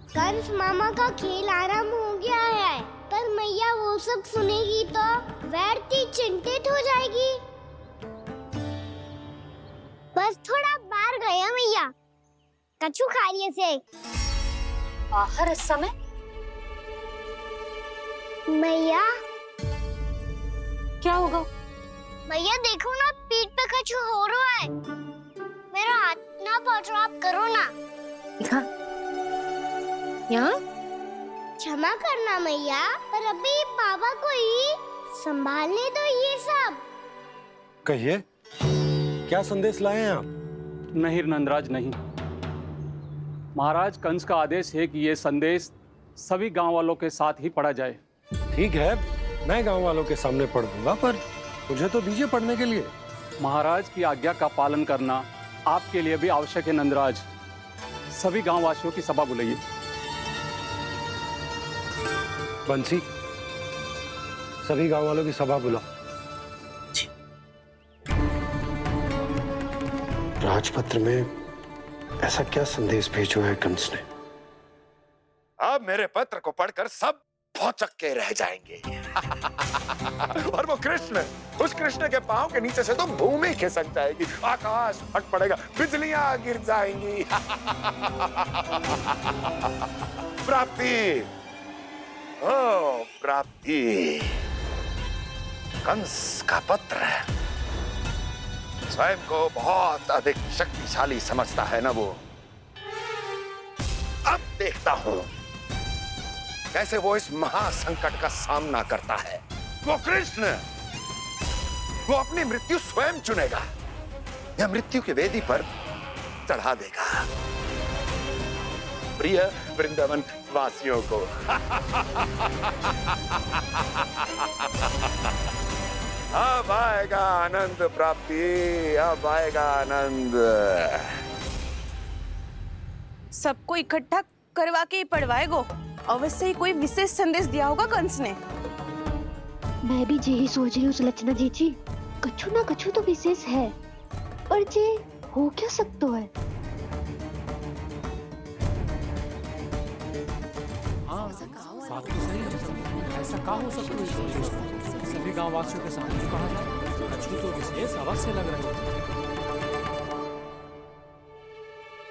कंस मामा का खेल आराम हो गया है, पर मैया वो सब सुनेगी तो व्यर्थ चिंतित हो जाएगी। बस थोड़ा बाहर गया मैया, कछु खा लिए से। बाहर इस समय? मैया क्या होगा? मैया देखो ना, पीठ पे कछु हो रहा है। मेरा हाथ ना पकड़ो, आप करो ना। दिखा यहाँ। क्षमा करना मैया, पर अभी बाबा को ही संभालने दो ये सब। कहिए, क्या संदेश लाए हैं आप? नहीं नंदराज, नहीं। महाराज कंस का आदेश है कि ये संदेश सभी गांव वालों के साथ ही पढ़ा जाए। ठीक है, मैं गांव वालों के सामने पढ़ दूंगा, पर मुझे तो दीजिए पढ़ने के लिए। महाराज की आज्ञा का पालन करना आपके लिए भी आवश्यक है नंदराज। सभी गांव वासियों की सभा बुलाइए। बंसी, सभी गांव वालों की सभा बुलाओ। राजपत्र में ऐसा क्या संदेश भेजो है कंस ने? अब मेरे पत्र को पढ़कर सब भौचक के रह जाएंगे। और वो कृष्ण, उस कृष्ण के पांव के नीचे से तो भूमि खिसक जाएगी, आकाश फट पड़ेगा, बिजलियां गिर जाएंगी। प्राप्ति, ओ प्राप्ति, कंस का पत्र। स्वयं को बहुत अधिक शक्तिशाली समझता है ना वो। अब देखता हूं कैसे वो इस महासंकट का सामना करता है। वो कृष्ण, वो अपनी मृत्यु स्वयं चुनेगा या मृत्यु की वेदी पर चढ़ा देगा प्रिय वृंदावन वासियों को। अब आएगा आनंद प्राप्ति, अब आएगा आनंद। सबको इकट्ठा करवा के ही पढ़वाएगो। अवश्य ही कोई विशेष संदेश दिया होगा कंस ने। मैं भी यही सोच रही हूँ सुलक्षणा जीजी, कछु ना कछु तो विशेष है, पर जे हो क्या सकता है? हाँ, बात तो सही है। ऐसा क्या हो सकता है? सभी गांव वासियों के सामने कहा जाए, कछु तो विशेष अवश्य लग रहे हैं।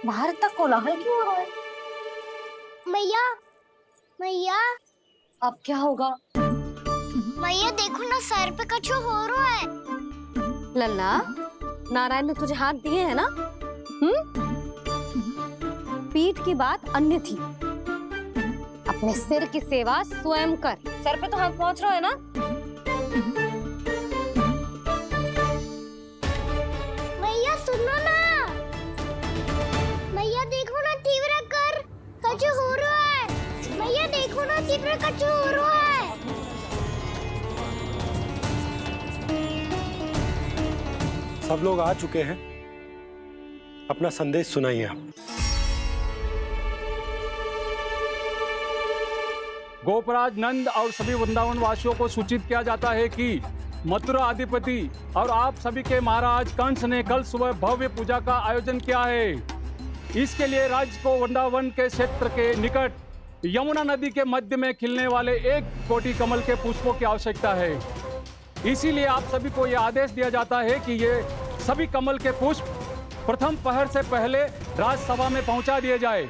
बाहर तक कोलाहल क्यों हो रहा है? मैया, मैया, अब क्या होगा? मैया देखो ना, सर पे कछु हो रहा है। लल्ला, नारायण ने तुझे हाथ दिए हैं ना? पीठ की बात अन्य थी। अपने सिर की सेवा स्वयं कर। सर पे तो हाथ पहुंच रहा है ना? मैया सुनो ना, मैया देखो ना, तीव्र कर कछु हो रहा है। मैया देखो ना, तीव्र कछु हो रहा है। सब लोग आ चुके हैं, अपना संदेश सुनाइए आप। गोपराज नंद और सभी वृंदावन वासियों को सूचित किया जाता है कि मथुरा अधिपति और आप सभी के महाराज कंस ने कल सुबह भव्य पूजा का आयोजन किया है। इसके लिए राज्य को वृंदावन के क्षेत्र के निकट यमुना नदी के मध्य में खिलने वाले 1 कोटि कमल के पुष्पों की आवश्यकता है। इसीलिए आप सभी को यह आदेश दिया जाता है कि ये सभी कमल के पुष्प प्रथम पहर से पहले राजसभा में पहुंचा दिए जाए।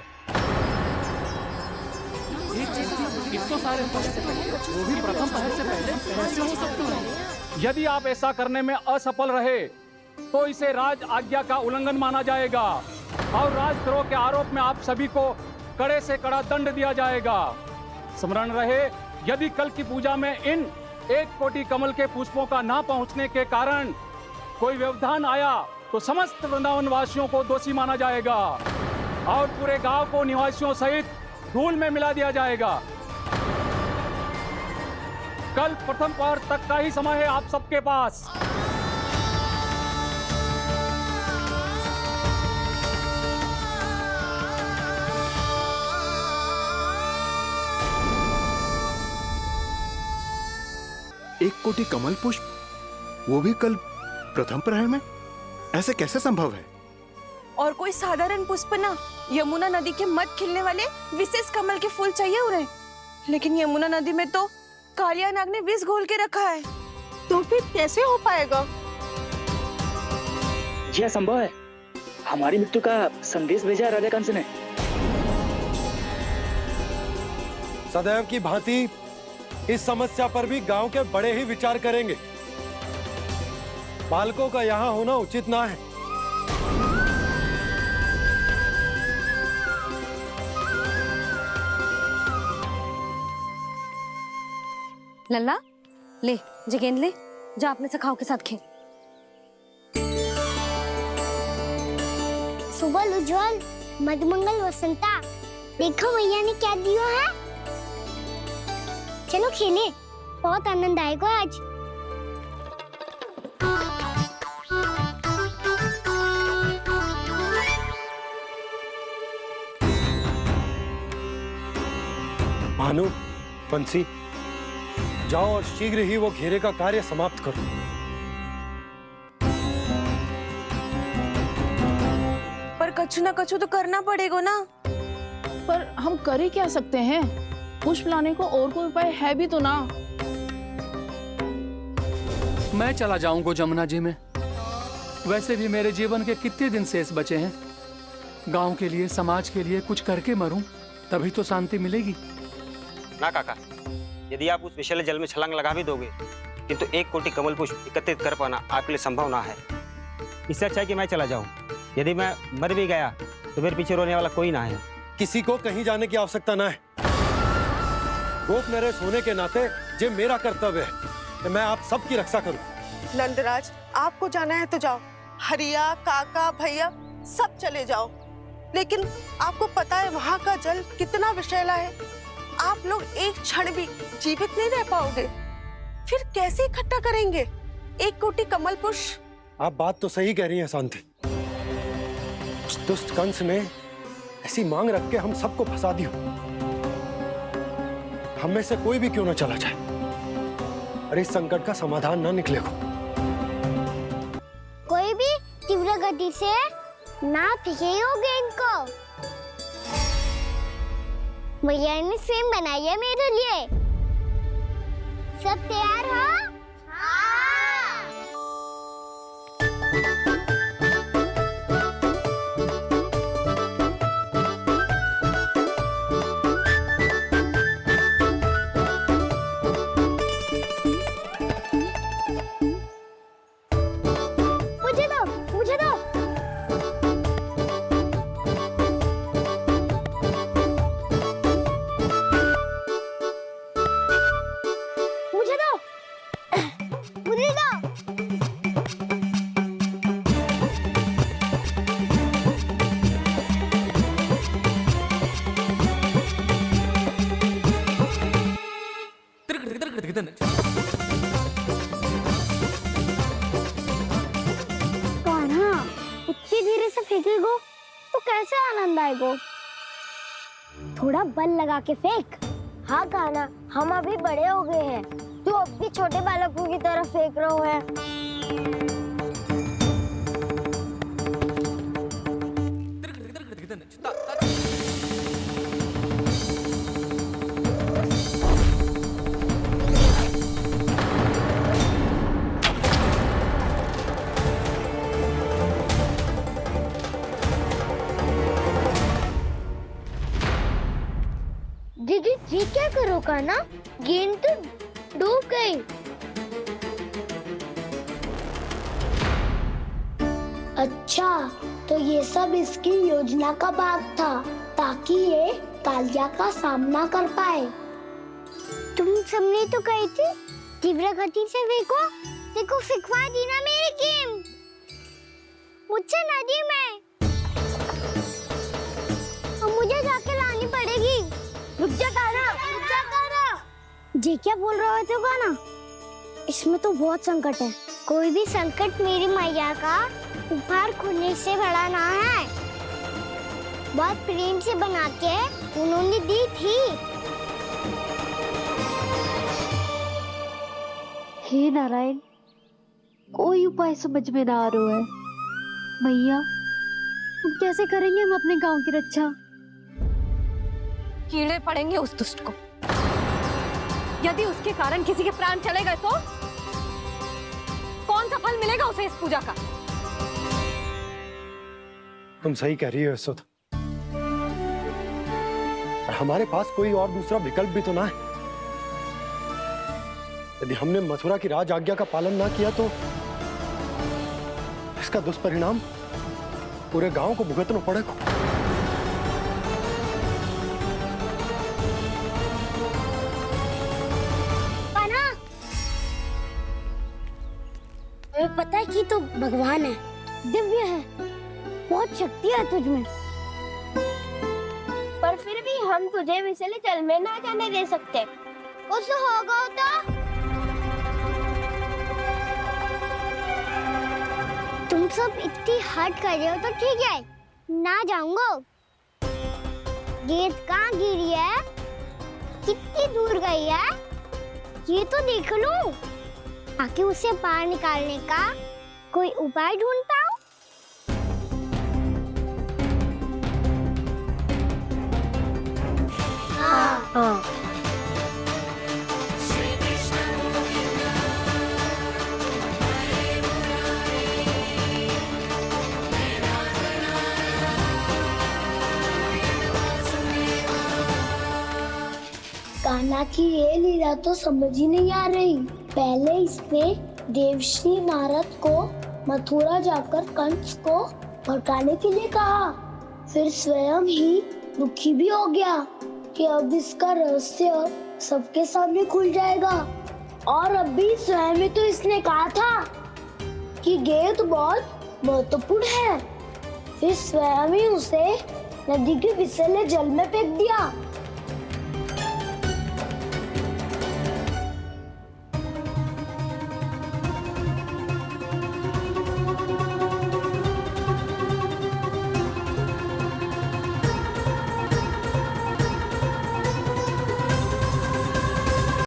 इतने सारे वो भी प्रथम पहर से पहले कैसे हो सकते हैं? यदि आप ऐसा करने में असफल रहे तो इसे राज आज्ञा का उल्लंघन माना जाएगा और राजद्रोह के आरोप में आप सभी को कड़े से कड़ा दंड दिया जाएगा। स्मरण रहे यदि कल की पूजा में इन 1 कोटि कमल के पुष्पों का ना पहुंचने के कारण कोई व्यवधान आया तो समस्त वृंदावन वासियों को दोषी माना जाएगा और पूरे गांव को निवासियों सहित धूल में मिला दिया जाएगा। कल प्रथम पहर तक का ही समय है आप सबके पास। एक कोटि कमल पुष्प, वो भी कल प्रथम प्रहर में? ऐसे कैसे संभव है? और कोई साधारण पुष्प ना, यमुना नदी के मध्य खिलने वाले विशेष कमल के फूल चाहिए उन्हें। लेकिन यमुना नदी में तो कालिया नाग ने विष घोल के रखा है, तो फिर कैसे हो पाएगा? यह संभव है। हमारी मृत्यु का संदेश भेजा राजा कंस ने। सदैव की भांति इस समस्या पर भी गांव के बड़े ही विचार करेंगे। बालकों का यहाँ होना उचित ना है। लल्ला ले, जगेंद ले, जा अपने सखाओं के साथ खेल। सुबह उज्जवल, मधुमंगल वसंता, देखो मैया ने क्या दिया है। चलो खेले, बहुत आनंद आएगा आज। भानु, बंसी, जाओ और शीघ्र ही वो घेरे का कार्य समाप्त करो। पर कछु ना कछु तो करना पड़ेगा ना। पर हम कर ही क्या सकते हैं? पुष्प लाने को और कोई उपाय है भी तो ना। मैं चला जाऊंगा जमुना जी में। वैसे भी मेरे जीवन के कितने दिन शेष बचे हैं। गांव के लिए, समाज के लिए कुछ करके मरूं, तभी तो शांति मिलेगी। ना काका, यदि आप उस विषैले जल में छलांग लगा भी दोगे, किंतु 1 कोटि कमल पुष्प एकत्रित कर पाना आपके लिए संभव ना है। इससे अच्छा है कि मैं चला जाऊं। यदि मैं मर भी गया तो मेरे पीछे रोने वाला कोई ना है। किसी को कहीं जाने की आवश्यकता ना है। गोप नरेश होने के नाते ये मेरा कर्तव्य है कि मैं आप सबकी रक्षा करूं। नंदराज, आपको जाना है तो जाओ। हरिया, काका, भैया सब चले जाओ। लेकिन आपको पता है वहाँ का जल कितना विषैला है। आप लोग एक क्षण भी जीवित नहीं रह पाओगे। फिर कैसे इकट्ठा करेंगे 1 कोटि कमल पुष्प? आप बात तो सही कह रही हैं शांति। उस दुष्ट कंस ने ऐसी मांग रख के हम सबको फंसा दिया। हम में से कोई भी क्यों ना चला जाए और इस संकट का समाधान ना निकले को। कोई भी तीव्र गति से ना फेंकेगा इनको। भैया ने फ्रेम बनाई है मेरे लिए। सब तैयार हो? मुझे दो, मुझे दो। मुझे दो, मुझे दो। कान्हा, इतनी धीरे से फेंकेगो तो कैसे आनंद आएगो? थोड़ा बल लगा के फेंक। हाँ कान्हा, हम अभी बड़े हो गए हैं, तू अब भी छोटे बालकों की तरह फेंक रहा है। दीदी जी क्या करो कान्हा? गेंद तो डूब गई। अच्छा, तो ये सब इसकी योजना का भाग था ताकि ये कालिया का सामना कर पाए। तुम तुम सबने तो कही थी तीव्र गति से फेंको, देखो फिकवा दी ना मेरी गेम। मुझसे नदी में और मुझे जाके लानी पड़ेगी। रुक जा कान्हा, रुक जा कान्हा। जे क्या बोल रहे हो कान्हा? इसमें तो बहुत संकट है। कोई भी संकट मेरी मैया का उपहार खोने से बड़ा ना है। बहुत प्रेम से बना के उन्होंने दी थी। हे नारायण, कोई उपाय समझ में ना आ रहा है। मैया, हम कैसे करेंगे हम अपने गांव की रक्षा? कीड़े पड़ेंगे उस दुष्ट को। यदि उसके कारण किसी के प्राण चले गए तो कौन सा फल मिलेगा उसे इस पूजा का? तुम सही कह रही हो यशोदा। हमारे पास कोई और दूसरा विकल्प भी तो ना है। यदि हमने मथुरा की राज आज्ञा का पालन ना किया तो इसका दुष्परिणाम पूरे गांव को भुगतना पड़ेगा। हमें पता है कि तू भगवान है, दिव्य है, बहुत शक्ति है तुझ में, पर फिर भी हम तुझे विषैले जल में ना जाने दे सकते। कुछ होगा तो तुम सब इतनी हट कर रहे हो तो ठीक है, ना जाऊंगा। गेंद कहाँ गिरी है, कितनी दूर गई है, ये तो देख लूं। आके उसे बाहर निकालने का कोई उपाय ढूंढता हूँ। हाँ। कान्हा की ये लीला तो समझ ही नहीं आ रही। पहले इसने देवश्री नारद को मथुरा जाकर कंस को भड़काने के लिए कहा, फिर स्वयं ही दुखी भी हो गया कि अब इसका रहस्य सबके सामने खुल जाएगा। और अभी स्वयं ही तो इसने कहा था कि गेंद बहुत महत्वपूर्ण है, फिर स्वयं ही उसे नदी के विषैले जल में फेंक दिया।